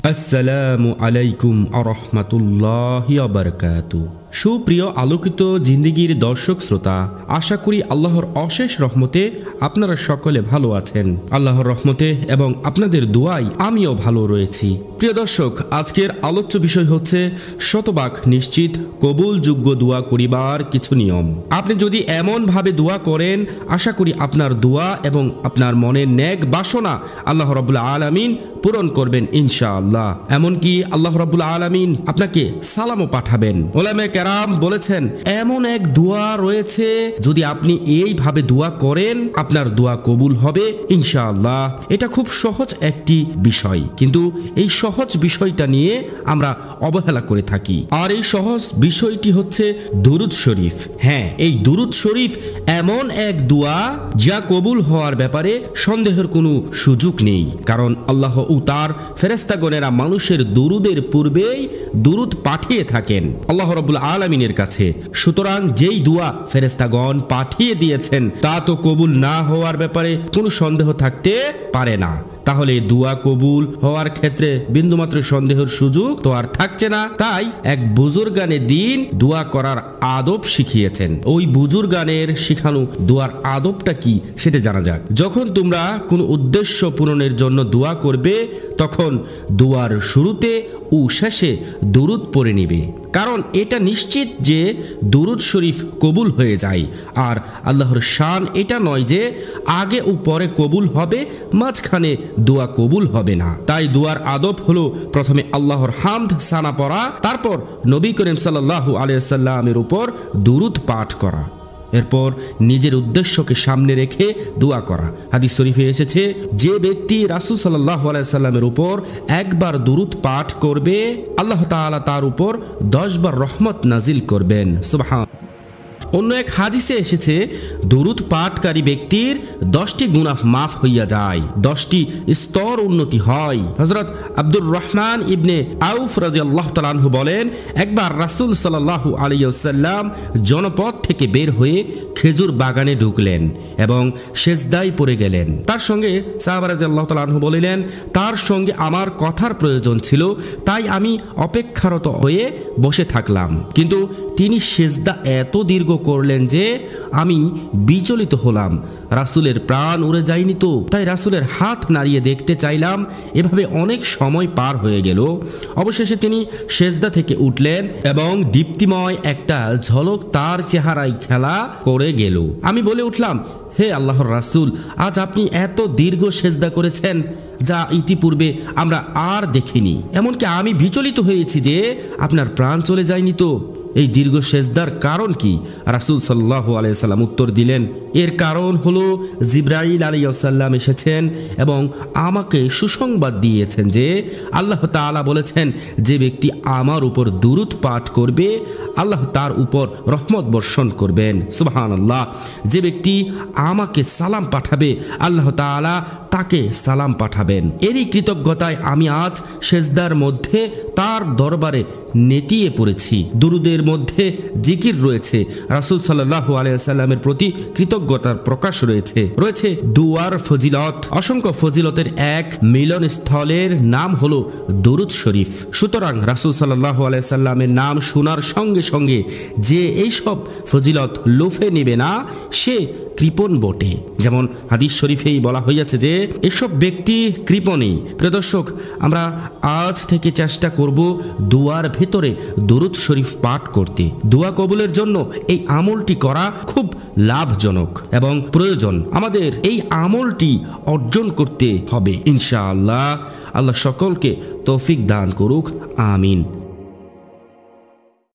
আসসালামু আলাইকুম আরহামাতুল্লাহি ওয়া বারাকাতুহু। সুপ্রিয় আলোকিত জিন্দেগির দর্শক শ্রোতা, আশা করি আল্লাহর অশেষ রহমতে আপনারা সকলে ভালো আছেন। আল্লাহর রহমতে এবং আপনাদের দোয়ায় আমিও ভালো রয়েছি। প্রিয় দর্শক, আজকের আলোচ্য বিষয় হচ্ছে শতভাগ নিশ্চিত কবুলযোগ্য দোয়া করিবার কিছু নিয়ম। আপনি যদি এমন ভাবে দোয়া করেন, আশা করি আপনার দোয়া এবং আপনার মনের নেক বাসনা আল্লাহ রাব্বুল আলামিন পূরণ করবেন ইনশাআল্লাহ। এমনকি আল্লাহ রাব্বুল আলামিন আপনাকে সালামও পাঠাবেন। উলামায়ে কেরাম বলেছেন, এমন এক দোয়া রয়েছে, যদি আপনি এইভাবে দোয়া করেন আপনার দোয়া কবুল হবে ইনশাআল্লাহ। এটা খুব সহজ একটি বিষয়, কিন্তু এই সহজ বিষয়টা নিয়ে আমরা অবহেলা করে থাকি। আর এই সহজ বিষয়টি হচ্ছে দুরুদ শরীফ। হ্যাঁ, এই দুরুদ শরীফ এমন এক দোয়া যা কবুল হওয়ার ব্যাপারে সন্দেহের কোনো সুযোগ নেই, কারণ আল্লাহ ও তার ফেরেশতাগণেরা মানুষের দুরুদের পূর্বেই দুরুদ পাঠিয়ে থাকেন আল্লাহ রাব্বুল আলামিনের কাছে। সুতরাং যেই দোয়া ফেরেশতাগণ পাঠিয়ে দিয়েছেন তা তো কবুল না হওয়ার ব্যাপারে কোনো সন্দেহ থাকতে পারে না। তাহলে দোয়া কবুল হওয়ার ক্ষেত্রে বিন্দুমাত্র সন্দেহের সুযোগ তো আর থাকছে না। তাই এক বুজুর্গানে দিন দোয়া করার আদব শিখিয়েছেন। ওই বুজুর্গানের শিখানো দোয়ার আদবটা কি সেটা জানা যাক। যখন তোমরা কোনো উদ্দেশ্য পূরণের জন্য দোয়া করবে, তখন দোয়ার শুরুতে ও শেষে দুরুদ পড়ে নিবে, কারণ এটা নিশ্চিত যে দুরুদ শরীফ কবুল হয়ে যায়। আর আল্লাহর শান এটা নয় যে আগে ও পরে কবুল হবে, মাঝখানে দোয়া কবুল হবে না। তাই দোয়ার আদব হলো প্রথমে আল্লাহর হামদ সানা পড়া, তারপর নবী করিম সাল্লাল্লাহু আলাইহি সাল্লামের উপর দুরুদ পাঠ করা, এরপর নিজের উদ্দেশ্যকে সামনে রেখে দোয়া করা। হাদিস শরীফে এসেছে, যে ব্যক্তি রাসূল সাল্লাল্লাহু আলাইহি সাল্লামের উপর একবার দুরুদ পাঠ করবে, আল্লাহ তাআলা তার উপর 10 বার রহমত নাজিল করবেন। সুবহান। অন্য এক হাদিসে এসেছে, দুরুদ পাঠকারী ব্যক্তির 10টি গুনাহ মাফ হইয়া যায়, 10টি স্তর উন্নতি হয়। হযরত আব্দুর রহমান ইবনে আউফ রাদিয়াল্লাহু তাআলা আনহু বলেন, একবার রাসূল সাল্লাল্লাহু আলাইহি ওয়াসাল্লাম জনপদ থেকে বের হয়ে খেজুর বাগানে ঢুকলেন এবং সেজদায় পড়ে গেলেন। তার সঙ্গে সাহাবা রাদিয়াল্লাহু তাআলা আনহু বলিলেন, তার সঙ্গে আমার কথার প্রয়োজন ছিল, তাই আমি অপেক্ষারত হয়ে বসে থাকলাম, কিন্তু তিনি সেজদা এত দীর্ঘ করলেন যে আমি বিচলিত হলাম। রাসূলের প্রাণ উড়ে যায়নি তো? তাই রাসূলের হাত নাড়িয়ে দেখতে চাইলাম। এভাবে অনেক সময় পার হয়ে গেল। অবশেষে তিনি সেজদা থেকে উঠলেন এবং দীপ্তিময় একটা ঝলক তার চেহারায় খেলা করে গেল। আমি বলে উঠলাম, হে আল্লাহর রাসূল, আজ আপনি এত দীর্ঘ সেজদা করেছেন যা ইতিপূর্বে আমরা আর দেখিনি। এমনকি আমি বিচলিত হয়েছি যে আপনার প্রাণ চলে যায়নি তো? এই দীর্ঘ সেজদার কারণ কি? রাসূল সাল্লাল্লাহু আলাইহি সাল্লাম উত্তর দিলেন, এর কারণ হলো জিবরাইল আলাইহিস সালাম এসেছেন এবং আমাকে সুসংবাদ দিয়েছেন যে আল্লাহ তাআলা বলেছেন, যে ব্যক্তি আমার উপর দুরুদ পাঠ করবে আল্লাহ তার উপর রহমত বর্ষণ করবেন। সুবহানাল্লাহ। যে ব্যক্তি আমাকে সালাম পাঠাবে আল্লাহ তাআলা তাকে সালাম পাঠাবেন। এরই কৃতজ্ঞতায় আমি আজ সেজদার মধ্যে তার দরবারে নেতিয়ে পড়েছি। দুরুদের মধ্যে জিকির রয়েছে, রাসূল সাল্লাল্লাহু আলাইহি সাল্লামের প্রতি কৃতজ্ঞতার প্রকাশ রয়েছে দুয়ার ফজিলত। অসংখ্য ফজিলতের এক মিলন স্থলের নাম হলো দুরুদ শরীফ। সুতরাং রাসূল সাল্লাল্লাহু আলাইহি সাল্লামের নাম শোনার সঙ্গে সঙ্গে যে এইসব ফজিলত লোফে নিবে না, সে কৃপণ বটে। যেমন হাদিস শরীফেই বলা হয়েছে যে এসব ব্যক্তি কৃপণী। প্রিয় দর্শক, আমরা আজ থেকে চেষ্টা করব দোয়ার ভেতরে দুরুদ শরীফ পাঠ করতে। দোয়া কবুলের জন্য এই আমলটি করা খুব লাভজনক এবং প্রয়োজন। আমাদের এই আমলটি অর্জন করতে হবে ইনশাআল্লাহ। আল্লাহ সকলকে তৌফিক দান করুক, আমিন।